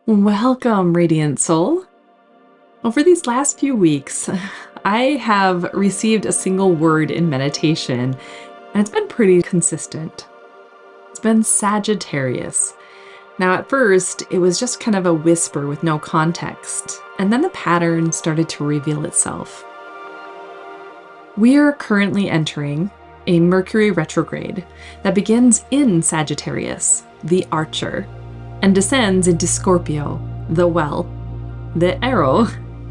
Welcome, Radiant Soul. Over these last few weeks, I have received a single word in meditation, and it's been pretty consistent. It's been Sagittarius. Now, at first, it was just kind of a whisper with no context, and then the pattern started to reveal itself. We are currently entering a Mercury retrograde that begins in Sagittarius, the Archer, and descends into Scorpio, the Well, the Arrow,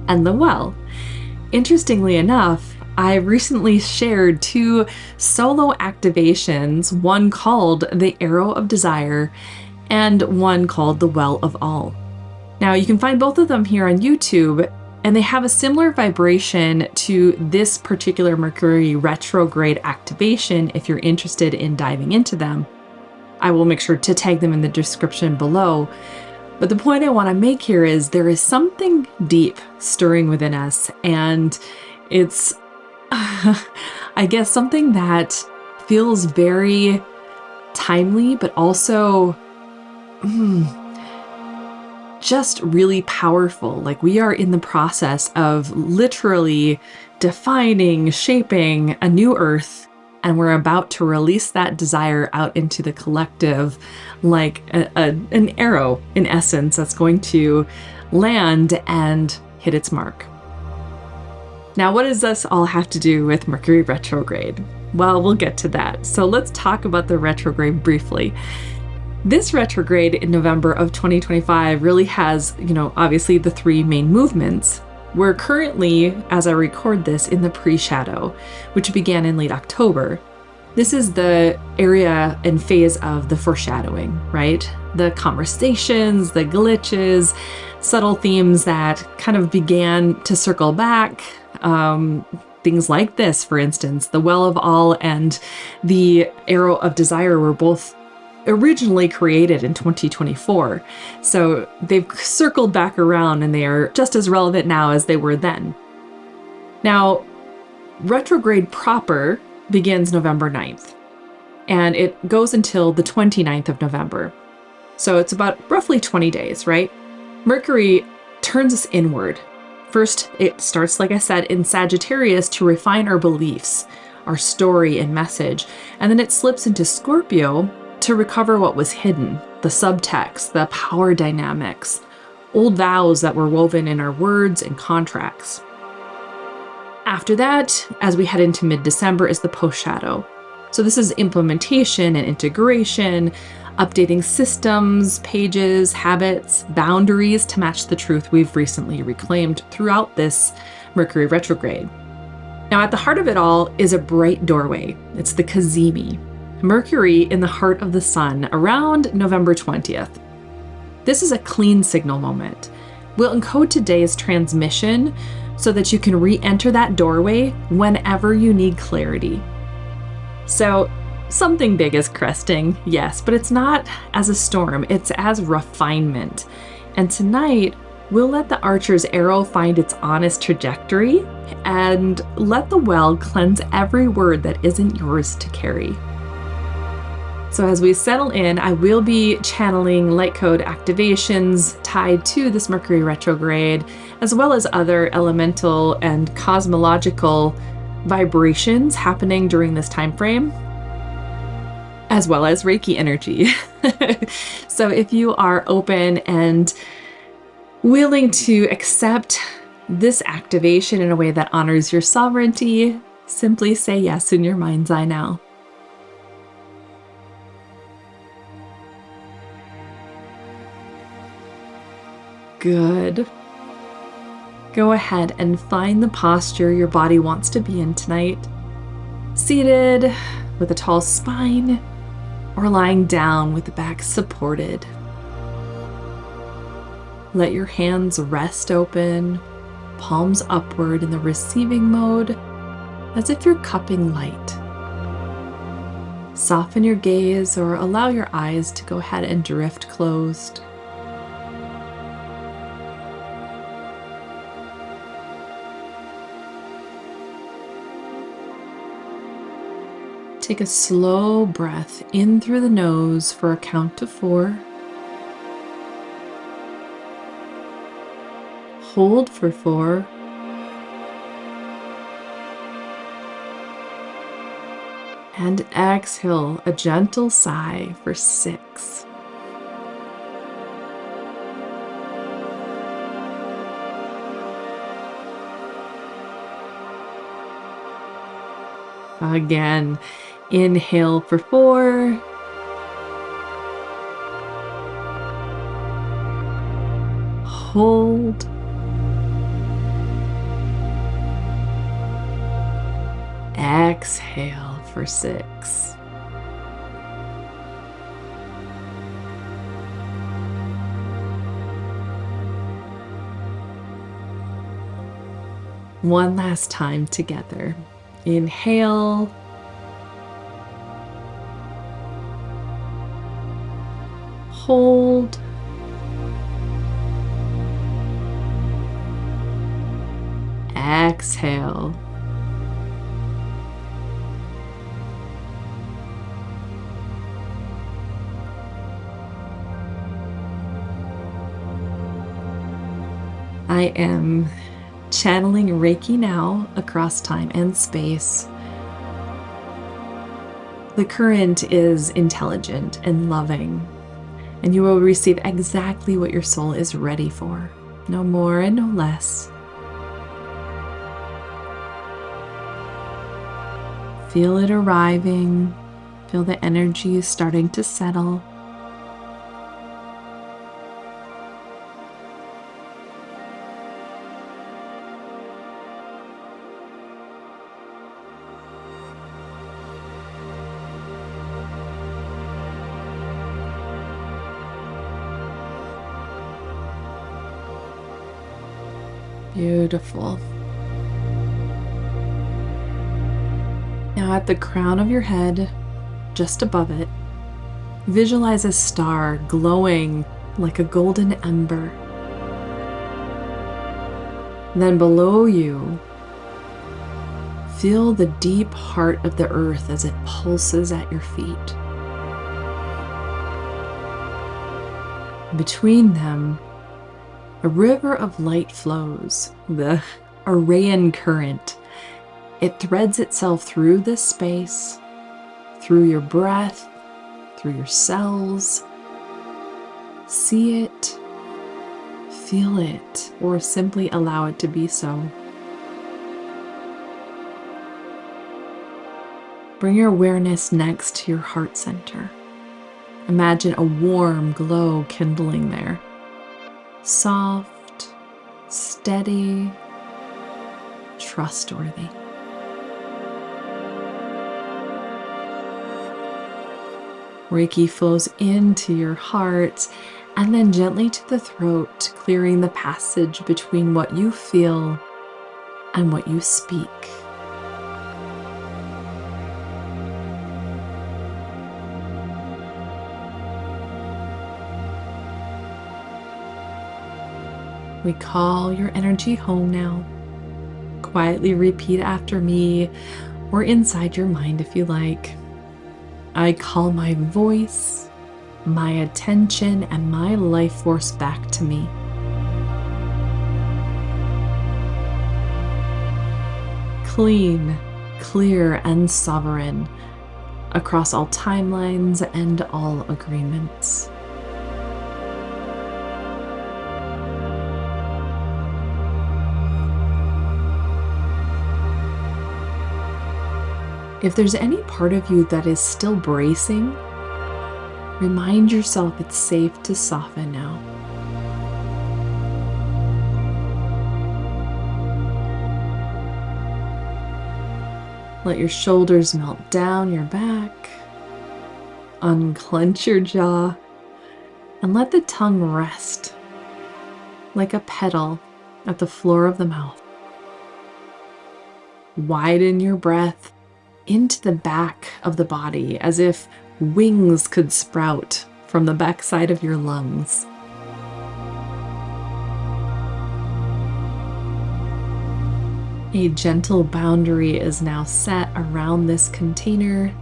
and the Well. Interestingly enough, I recently shared two solo activations, one called the Arrow of Desire and one called the Well of All. Now, you can find both of them here on YouTube, and they have a similar vibration to this particular Mercury retrograde activation if you're interested in diving into them. I will make sure to tag them in the description below. But the point I want to make here is there is something deep stirring within us, and it's, I guess, something that feels very timely, but also just really powerful. Like we are in the process of literally defining, shaping a new earth. And we're about to release that desire out into the collective like an arrow, in essence, that's going to land and hit its mark. Now, what does this all have to do with Mercury retrograde? Well, we'll get to that. So let's talk about the retrograde briefly. This retrograde in November of 2025 really has, obviously the three main movements. We're currently, as I record this, in the pre-shadow, which began in late October. This is the area and phase of the foreshadowing, right? The conversations, the glitches, subtle themes that kind of began to circle back. Things like this, for instance, the Well of All and the Arrow of Desire were both originally created in 2024. So they've circled back around and they are just as relevant now as they were then. Now, retrograde proper begins November 9th, and it goes until the 29th of November. So it's about roughly 20 days, right? Mercury turns us inward. First, it starts, like I said, in Sagittarius to refine our beliefs, our story and message, and then it slips into Scorpio to recover what was hidden, the subtext, the power dynamics, old vows that were woven in our words and contracts. After that, as we head into mid-December, is the post-shadow. So this is implementation and integration, updating systems, pages, habits, boundaries to match the truth we've recently reclaimed throughout this Mercury retrograde. Now, at the heart of it all is a bright doorway. It's the Cazimi, Mercury in the heart of the sun around November 20th. This is a clean signal moment. We'll encode today's transmission so that you can re-enter that doorway whenever you need clarity. So something big is cresting, yes, but it's not as a storm, it's as refinement. And tonight, we'll let the Archer's arrow find its honest trajectory and let the Well cleanse every word that isn't yours to carry. So as we settle in, I will be channeling light code activations tied to this Mercury retrograde, as well as other elemental and cosmological vibrations happening during this time frame, as well as Reiki energy. So if you are open and willing to accept this activation in a way that honors your sovereignty, simply say yes in your mind's eye now. Good. Go ahead and find the posture your body wants to be in tonight. Seated with a tall spine or lying down with the back supported. Let your hands rest open, palms upward in the receiving mode, as if you're cupping light. Soften your gaze or allow your eyes to go ahead and drift closed. Take a slow breath in through the nose for a count to 4. Hold for 4. And exhale, a gentle sigh for 6. Again, inhale for 4. Hold. Exhale for 6. One last time together. Inhale. Hold. Exhale. I am channeling Reiki now across time and space. The current is intelligent and loving, and you will receive exactly what your soul is ready for, no more and no less. Feel it arriving, feel the energy starting to settle. Beautiful. Now at the crown of your head, just above it, visualize a star glowing like a golden ember. Then below you, feel the deep heart of the earth as it pulses at your feet. Between them, a river of light flows, the Aureyan current. It threads itself through this space, through your breath, through your cells. See it, feel it, or simply allow it to be so. Bring your awareness next to your heart center. Imagine a warm glow kindling there. Soft, steady, trustworthy. Reiki flows into your heart and then gently to the throat, clearing the passage between what you feel and what you speak. We call your energy home now. Quietly repeat after me or inside your mind if you like. I call my voice, my attention, and my life force back to me. Clean, clear, and sovereign across all timelines and all agreements. If there's any part of you that is still bracing, remind yourself it's safe to soften now. Let your shoulders melt down your back, unclench your jaw, and let the tongue rest like a petal at the floor of the mouth. Widen your breath into the back of the body as if wings could sprout from the backside of your lungs. A gentle boundary is now set around this container.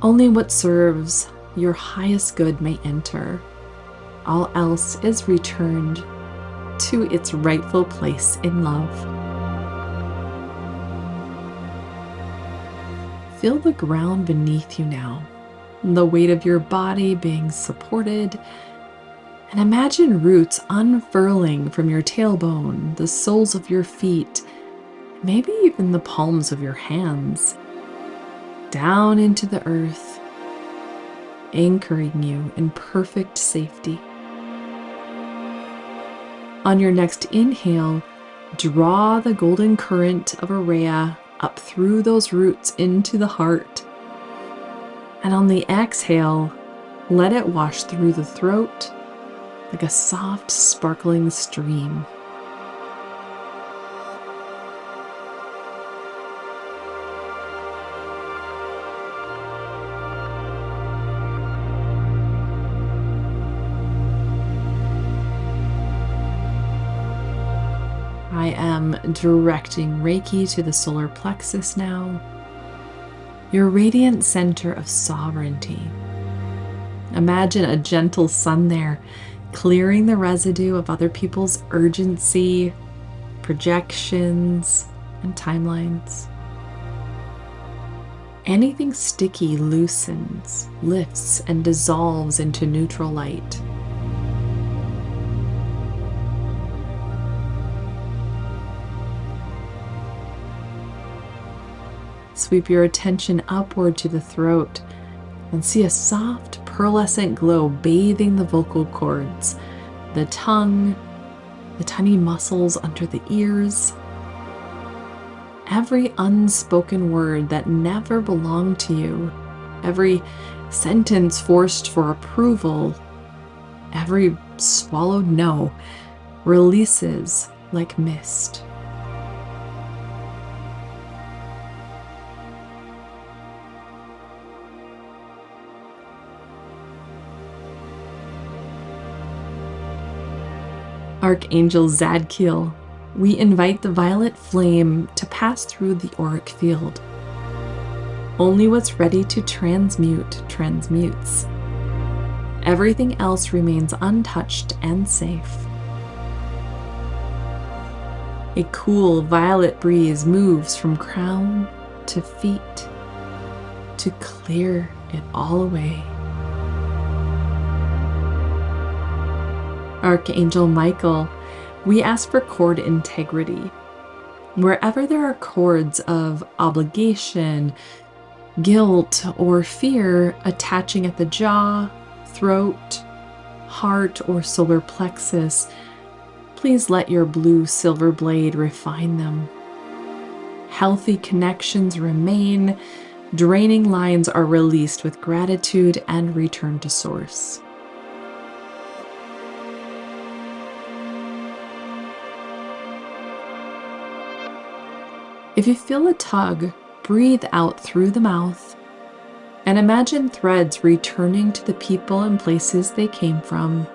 Only what serves your highest good may enter. All else is returned to its rightful place in love. Feel the ground beneath you now, the weight of your body being supported, and imagine roots unfurling from your tailbone, the soles of your feet, maybe even the palms of your hands, down into the earth, anchoring you in perfect safety. On your next inhale, draw the golden current of Aureya up through those roots into the heart. And on the exhale, let it wash through the throat like a soft, sparkling stream. I am directing Reiki to the solar plexus now, your radiant center of sovereignty. Imagine a gentle sun there, clearing the residue of other people's urgency, projections, and timelines. Anything sticky loosens, lifts, and dissolves into neutral light. Sweep your attention upward to the throat and see a soft, pearlescent glow bathing the vocal cords, the tongue, the tiny muscles under the ears. Every unspoken word that never belonged to you, every sentence forced for approval, every swallowed no, releases like mist. Archangel Zadkiel, we invite the violet flame to pass through the auric field. Only what's ready to transmute transmutes. Everything else remains untouched and safe. A cool violet breeze moves from crown to feet to clear it all away. Archangel Michael, we ask for cord integrity. Wherever there are cords of obligation, guilt, or fear attaching at the jaw, throat, heart, or solar plexus, please let your blue silver blade refine them. Healthy connections remain, draining lines are released with gratitude and return to source. If you feel a tug, breathe out through the mouth and imagine threads returning to the people and places they came from,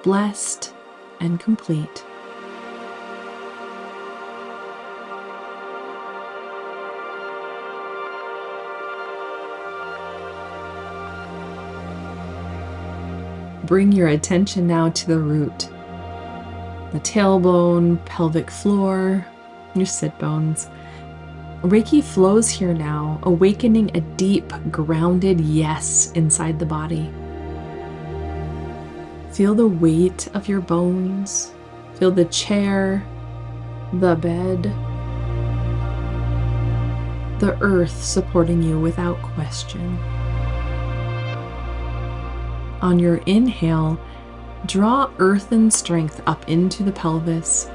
blessed and complete. Bring your attention now to the root, the tailbone, pelvic floor, your sit bones. Reiki flows here now, awakening a deep, grounded yes inside the body. Feel the weight of your bones. Feel the chair, the bed, the earth supporting you without question. On your inhale, draw earthen strength up into the pelvis.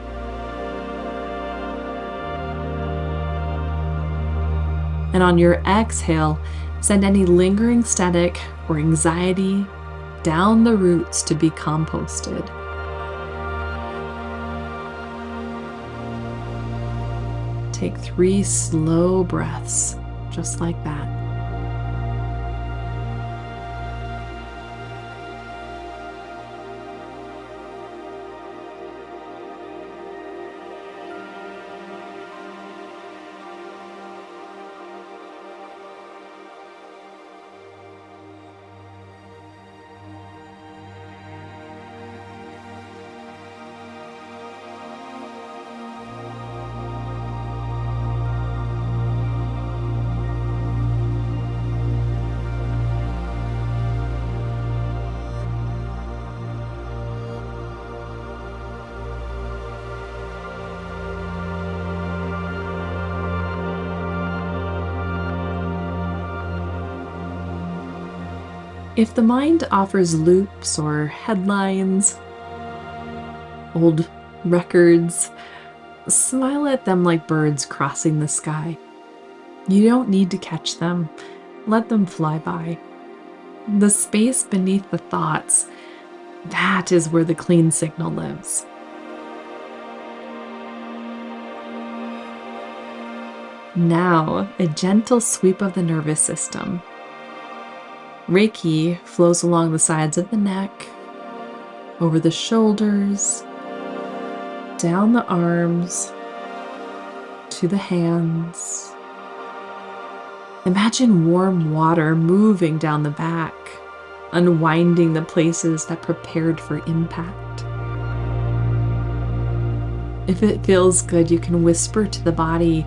And on your exhale, send any lingering static or anxiety down the roots to be composted. Take 3 slow breaths, just like that. If the mind offers loops or headlines, old records, smile at them like birds crossing the sky. You don't need to catch them. Let them fly by. The space beneath the thoughts, that is where the clean signal lives. Now, a gentle sweep of the nervous system. Reiki flows along the sides of the neck, over the shoulders, down the arms, to the hands. Imagine warm water moving down the back, unwinding the places that prepared for impact. If it feels good, you can whisper to the body,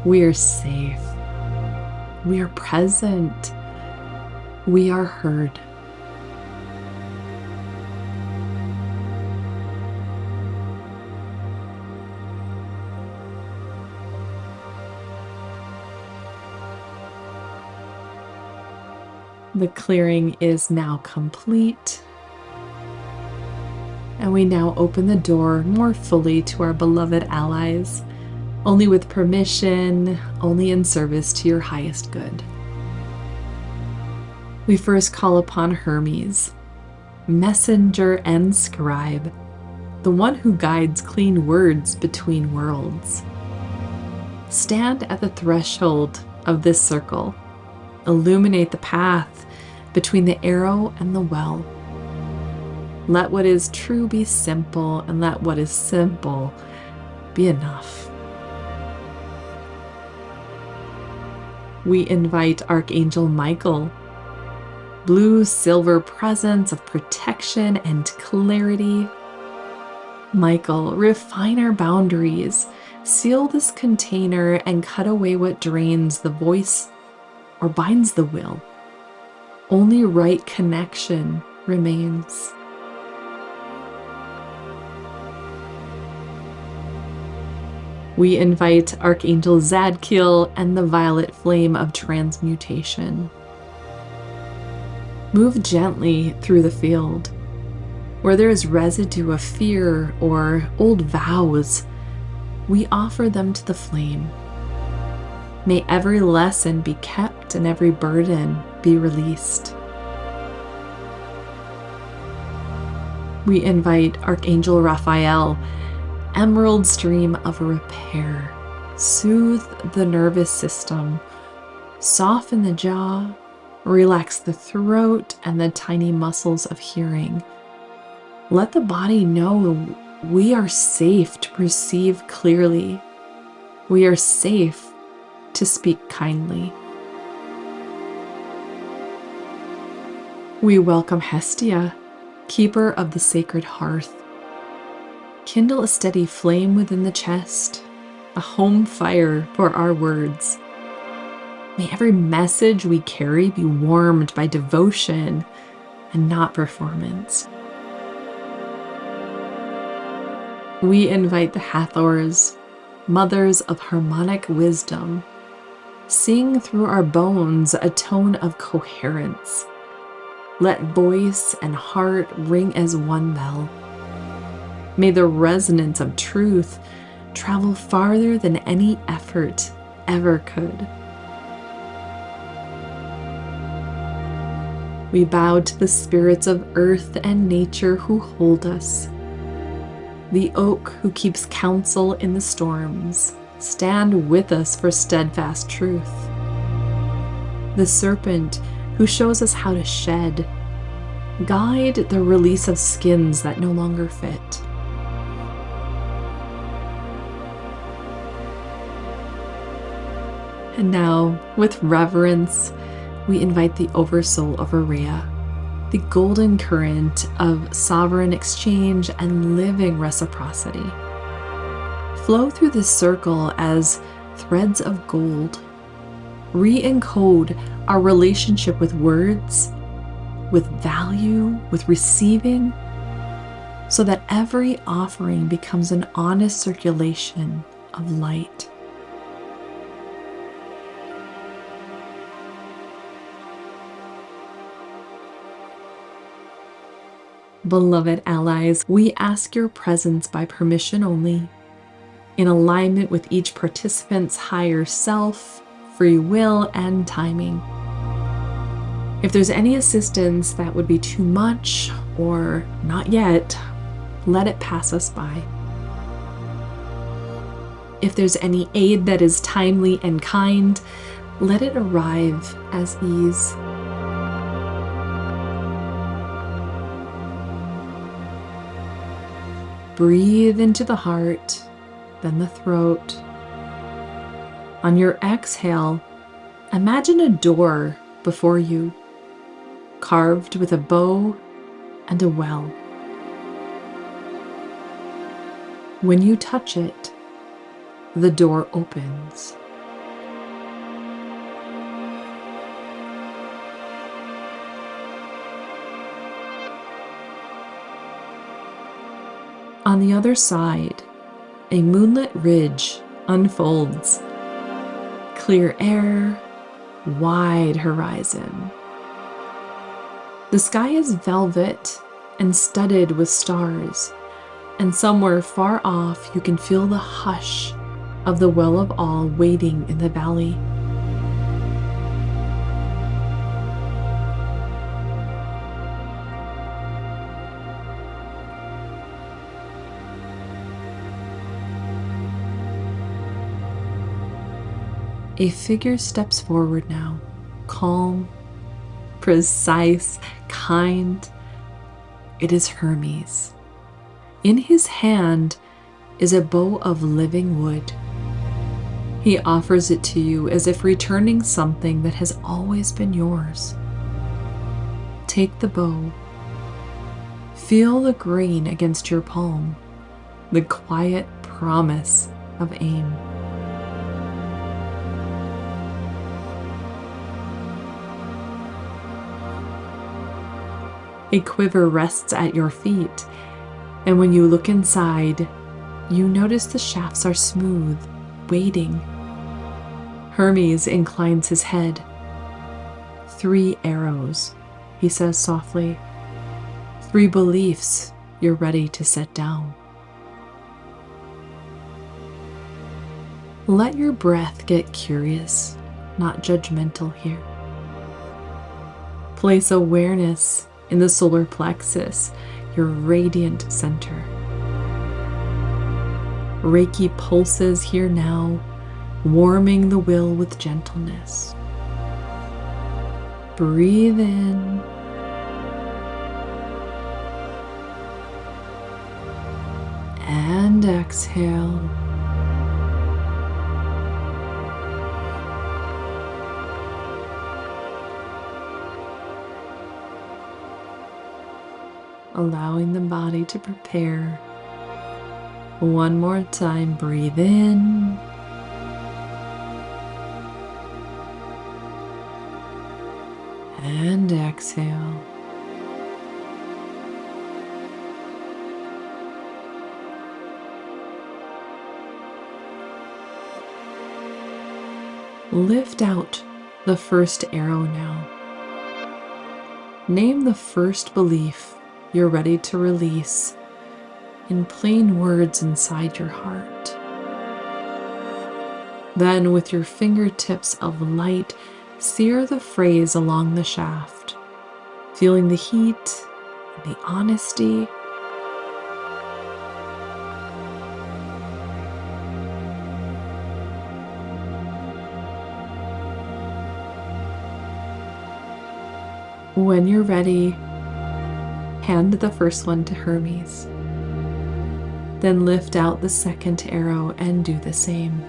"We are safe. We are present. We are heard." The clearing is now complete, and we now open the door more fully to our beloved allies, only with permission, only in service to your highest good. We first call upon Hermes, messenger and scribe, the one who guides clean words between worlds. Stand at the threshold of this circle. Illuminate the path between the arrow and the well. Let what is true be simple, and let what is simple be enough. We invite Archangel Michael, blue silver presence of protection and clarity. Michael, refine our boundaries, seal this container, and cut away what drains the voice or binds the will. Only right connection remains. We invite Archangel Zadkiel and the violet flame of transmutation. Move gently through the field. Where there is residue of fear or old vows, we offer them to the flame. May every lesson be kept and every burden be released. We invite Archangel Raphael, emerald stream of repair. Soothe the nervous system, soften the jaw, relax the throat and the tiny muscles of hearing. Let the body know we are safe to perceive clearly. We are safe to speak kindly. We welcome Hestia, keeper of the sacred hearth. Kindle a steady flame within the chest, a home fire for our words. May every message we carry be warmed by devotion and not performance. We invite the Hathors, mothers of harmonic wisdom. Sing through our bones a tone of coherence. Let voice and heart ring as one bell. May the resonance of truth travel farther than any effort ever could. We bow to the spirits of earth and nature who hold us. The oak who keeps counsel in the storms, stand with us for steadfast truth. The serpent who shows us how to shed, guide the release of skins that no longer fit. And now, with reverence, we invite the Oversoul of Aureya, the golden current of sovereign exchange and living reciprocity. Flow through this circle as threads of gold. Re-encode our relationship with words, with value, with receiving, so that every offering becomes an honest circulation of light. Beloved allies, we ask your presence by permission only, in alignment with each participant's higher self, free will, and timing. If there's any assistance that would be too much or not yet, let it pass us by. If there's any aid that is timely and kind, let it arrive as ease. Breathe into the heart, then the throat. On your exhale, imagine a door before you, carved with a bow and a well. When you touch it, the door opens. On the other side, a moonlit ridge unfolds. Clear air, wide horizon. The sky is velvet and studded with stars, and somewhere far off you can feel the hush of the well of all waiting in the valley. A figure steps forward now, calm, precise, kind. It is Hermes. In his hand is a bow of living wood. He offers it to you as if returning something that has always been yours. Take the bow. Feel the grain against your palm, the quiet promise of aim. A quiver rests at your feet, and when you look inside, you notice the shafts are smooth, waiting. Hermes inclines his head. 3 arrows, he says softly. 3 beliefs you're ready to set down. Let your breath get curious, not judgmental here. Place awareness in the solar plexus, your radiant center. Reiki pulses here now, warming the will with gentleness. Breathe in. And exhale. Allowing the body to prepare. One more time, breathe in. And exhale. Lift out the first arrow now. Name the first belief you're ready to release in plain words inside your heart. Then, with your fingertips of light, sear the phrase along the shaft, feeling the heat and the honesty. When you're ready, hand the first one to Hermes. Then lift out the second arrow and do the same.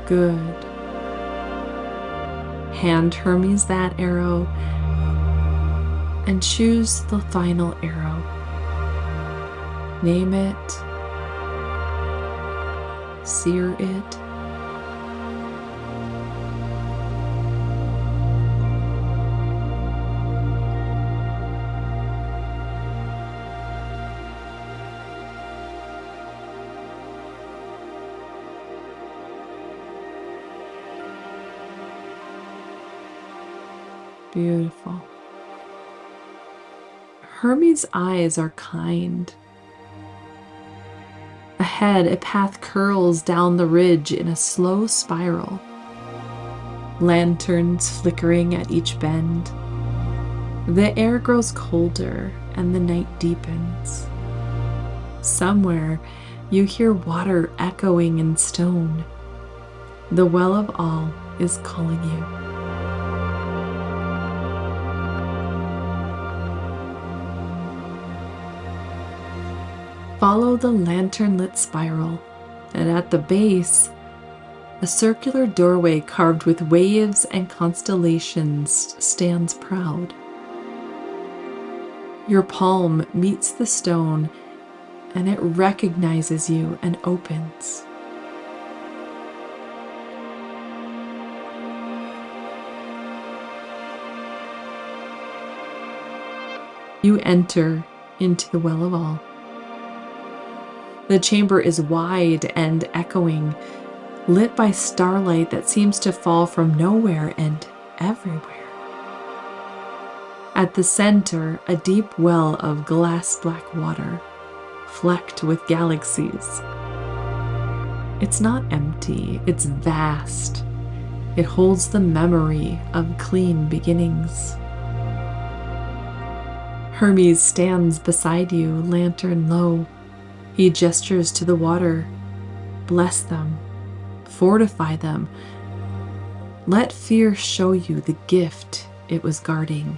Good. Hand Hermes that arrow and choose the final arrow. Name it, sear it, Beautiful. Hermes' eyes are kind. Ahead, a path curls down the ridge in a slow spiral. Lanterns flickering at each bend. The air grows colder and the night deepens. Somewhere, you hear water echoing in stone. The well of all is calling you. Follow the lantern-lit spiral, and at the base, a circular doorway carved with waves and constellations stands proud. Your palm meets the stone, and it recognizes you and opens. You enter into the well of all. The chamber is wide and echoing, lit by starlight that seems to fall from nowhere and everywhere. At the center, a deep well of glass black water, flecked with galaxies. It's not empty, it's vast. It holds the memory of clean beginnings. Hermes stands beside you, lantern low. He gestures to the water. Bless them. Fortify them. Let fear show you the gift it was guarding.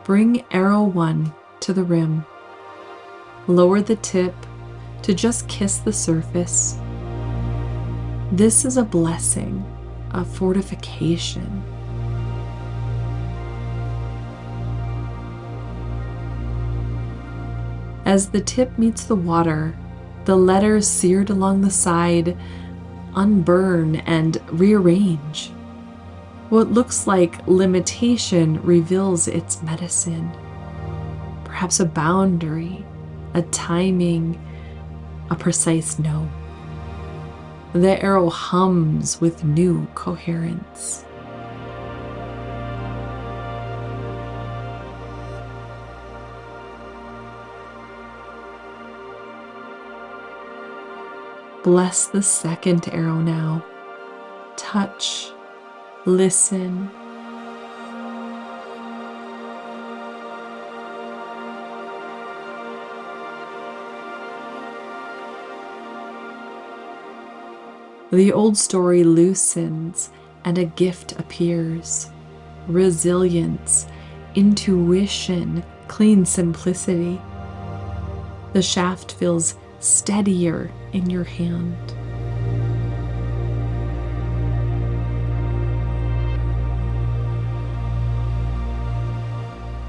Bring arrow 1 to the rim. Lower the tip to just kiss the surface. This is a blessing, a fortification. As the tip meets the water, the letters seared along the side unburn and rearrange. What looks like limitation reveals its medicine. Perhaps a boundary, a timing, a precise no. The arrow hums with new coherence. Bless the second arrow now. Touch, listen. The old story loosens and a gift appears. Resilience, intuition, clean simplicity. The shaft feels steadier in your hand.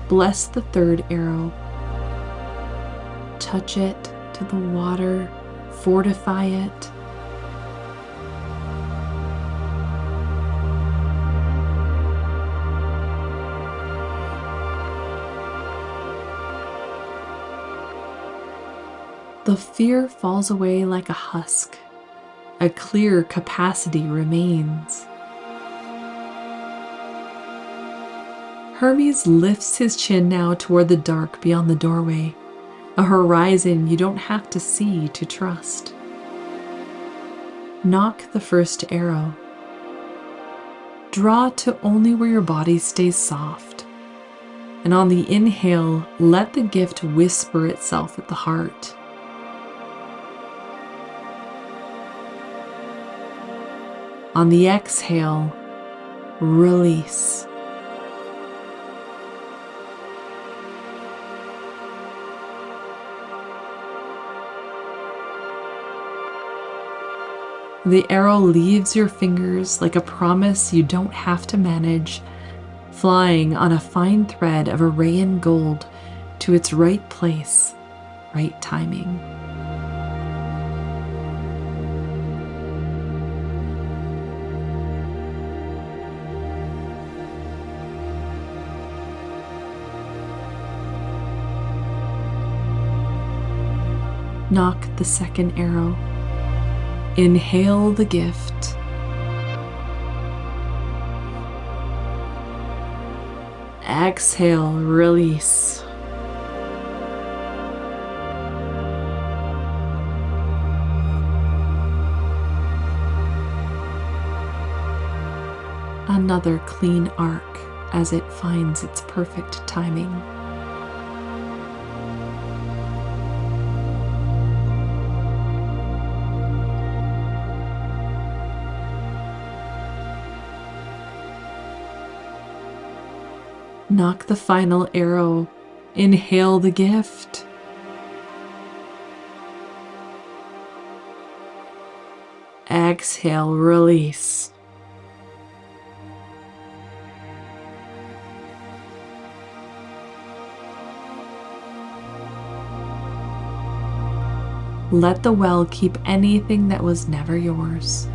Bless the third arrow. Touch it to the water, fortify it. The fear falls away like a husk. A clear capacity remains. Hermes lifts his chin now toward the dark beyond the doorway, a horizon you don't have to see to trust. Knock the first arrow. Draw to only where your body stays soft. And on the inhale, let the gift whisper itself at the heart. On the exhale, release. The arrow leaves your fingers like a promise you don't have to manage, flying on a fine thread of Aureyan gold to its right place, right timing. Knock the second arrow. Inhale the gift. exhale, release. Another clean arc as it finds its perfect timing. Knock the final arrow. Inhale the gift. Exhale, release. Let the well keep anything that was never yours.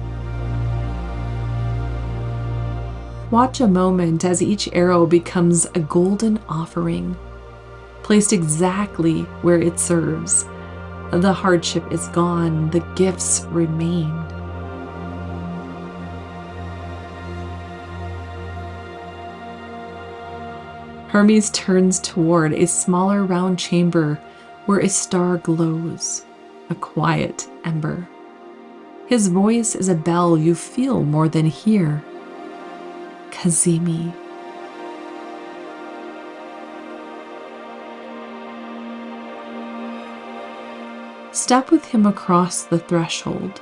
Watch a moment as each arrow becomes a golden offering, placed exactly where it serves. The hardship is gone, the gifts remain. Hermes turns toward a smaller round chamber where a star glows, a quiet ember. His voice is a bell you feel more than hear. Cazimi. Step with him across the threshold,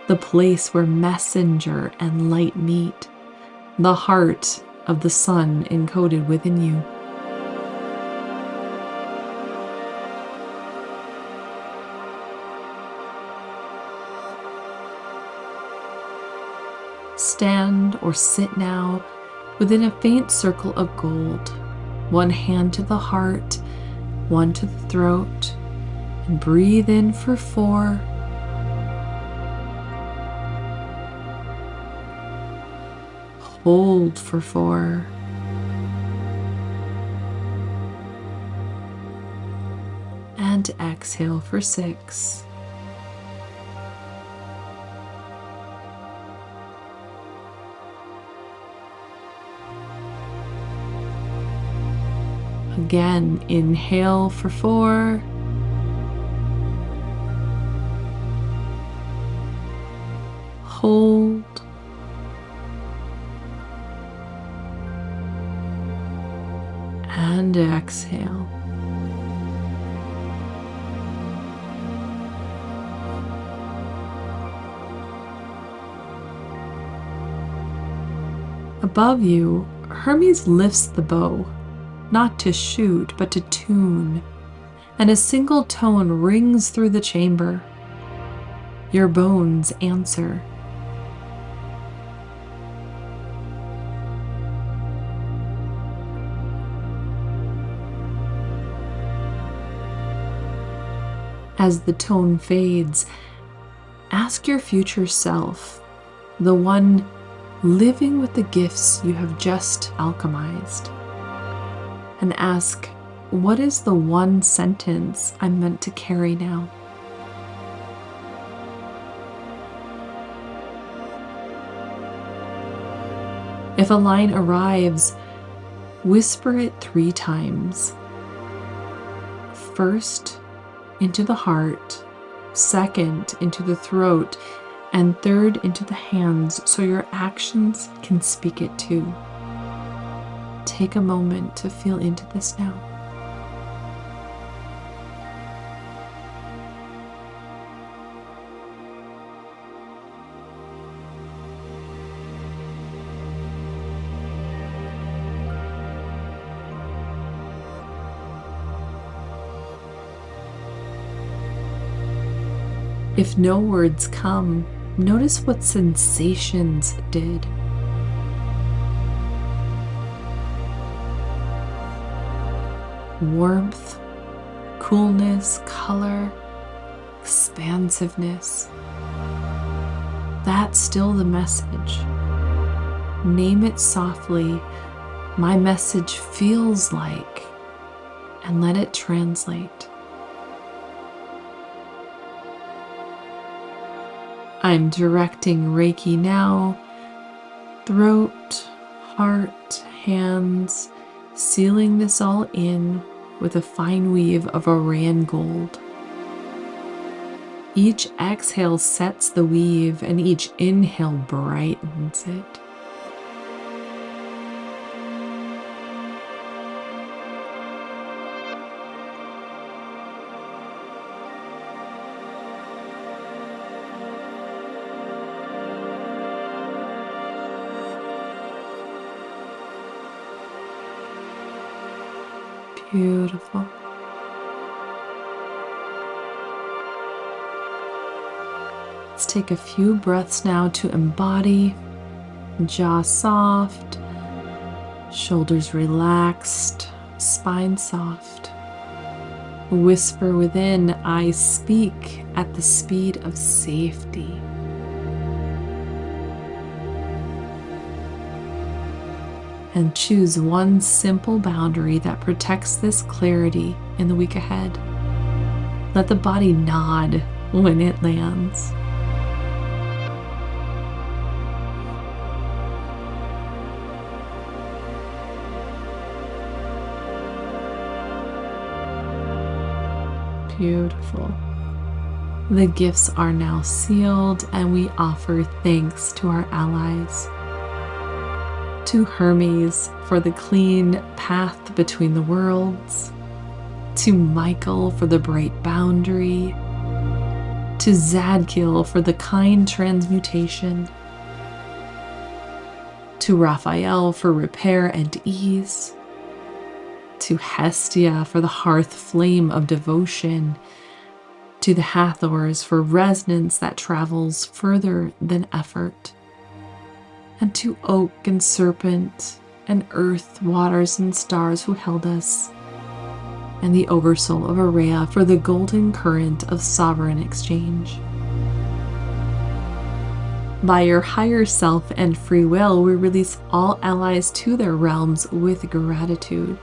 the place where messenger and light meet, the heart of the sun encoded within you. Stand or sit now within a faint circle of gold, one hand to the heart, one to the throat, and breathe in for 4. Hold for 4. And exhale for 6. Again, inhale for 4. Hold. And exhale. Above you, Hermes lifts the bow, not to shoot, but to tune, and a single tone rings through the chamber. Your bones answer. As the tone fades, ask your future self, the one living with the gifts you have just alchemized, and ask, what is the one sentence I'm meant to carry now? If a line arrives, whisper it 3 times. First, into the heart, second, into the throat, and third, into the hands, so your actions can speak it too. Take a moment to feel into this now. If no words come, notice what sensations did. Warmth, coolness, color, expansiveness. That's still the message. Name it softly. My message feels like, and let it translate. I'm directing Reiki now, throat, heart, hands, sealing this all in with a fine weave of Aureyan gold. Each exhale sets the weave, and each inhale brightens it. Beautiful. Let's take a few breaths now to embody. Jaw soft, shoulders relaxed, spine soft. Whisper within, I speak at the speed of safety. And choose one simple boundary that protects this clarity in the week ahead. Let the body nod when it lands. Beautiful. The gifts are now sealed, and we offer thanks to our allies. To Hermes for the clean path between the worlds, to Michael for the bright boundary, to Zadkiel for the kind transmutation, to Raphael for repair and ease, to Hestia for the hearth flame of devotion, to the Hathors for resonance that travels further than effort, and to oak and serpent and earth, waters and stars who held us, and the oversoul of Aureya for the golden current of sovereign exchange. By your higher self and free will, we release all allies to their realms with gratitude.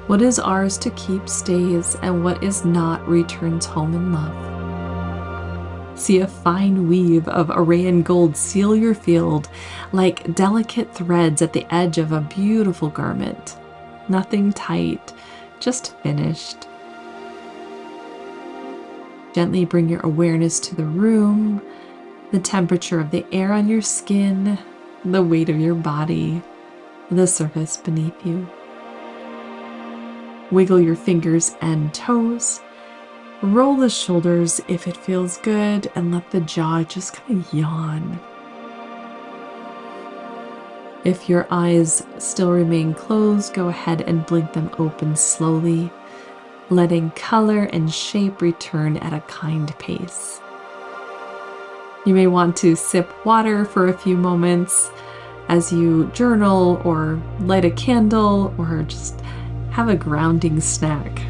What is ours to keep stays, and what is not returns home in love. See a fine weave of Aureyan gold seal your field like delicate threads at the edge of a beautiful garment. Nothing tight, just finished. Gently bring your awareness to the room, the temperature of the air on your skin, the weight of your body, the surface beneath you. Wiggle your fingers and toes. Roll the shoulders if it feels good, and let the jaw just kind of yawn. If your eyes still remain closed, go ahead and blink them open slowly, letting color and shape return at a kind pace. You may want to sip water for a few moments as you journal or light a candle or just have a grounding snack.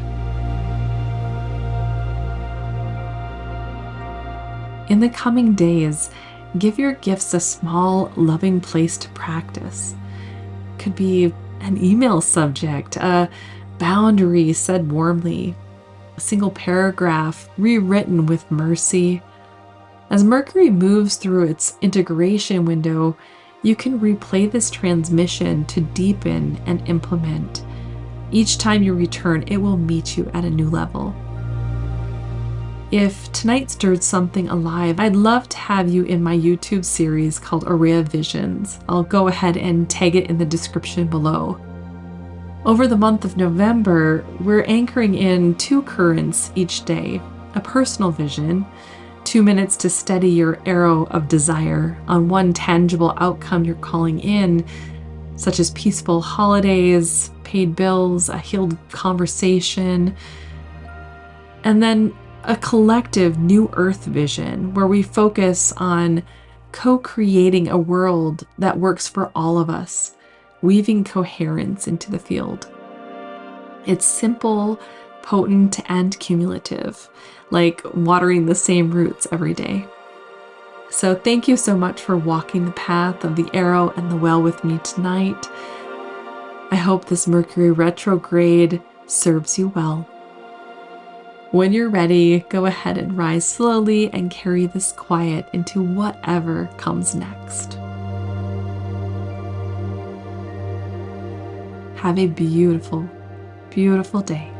In the coming days, give your gifts a small, loving place to practice. Could be an email subject, a boundary said warmly, a single paragraph rewritten with mercy. As Mercury moves through its integration window, you can replay this transmission to deepen and implement. Each time you return, it will meet you at a new level. If tonight stirred something alive, I'd love to have you in my YouTube series called Aureya Visions. I'll go ahead and tag it in the description below. Over the month of November, we're anchoring in 2 currents each day, a personal vision, 2 minutes to steady your arrow of desire on one tangible outcome you're calling in, such as peaceful holidays, paid bills, a healed conversation, and then a collective new earth vision where we focus on co-creating a world that works for all of us, weaving coherence into the field. It's simple, potent, and cumulative, like watering the same roots every day. So thank you so much for walking the path of the arrow and the well with me tonight. I hope this Mercury retrograde serves you well. When you're ready, go ahead and rise slowly and carry this quiet into whatever comes next. Have a beautiful, beautiful day.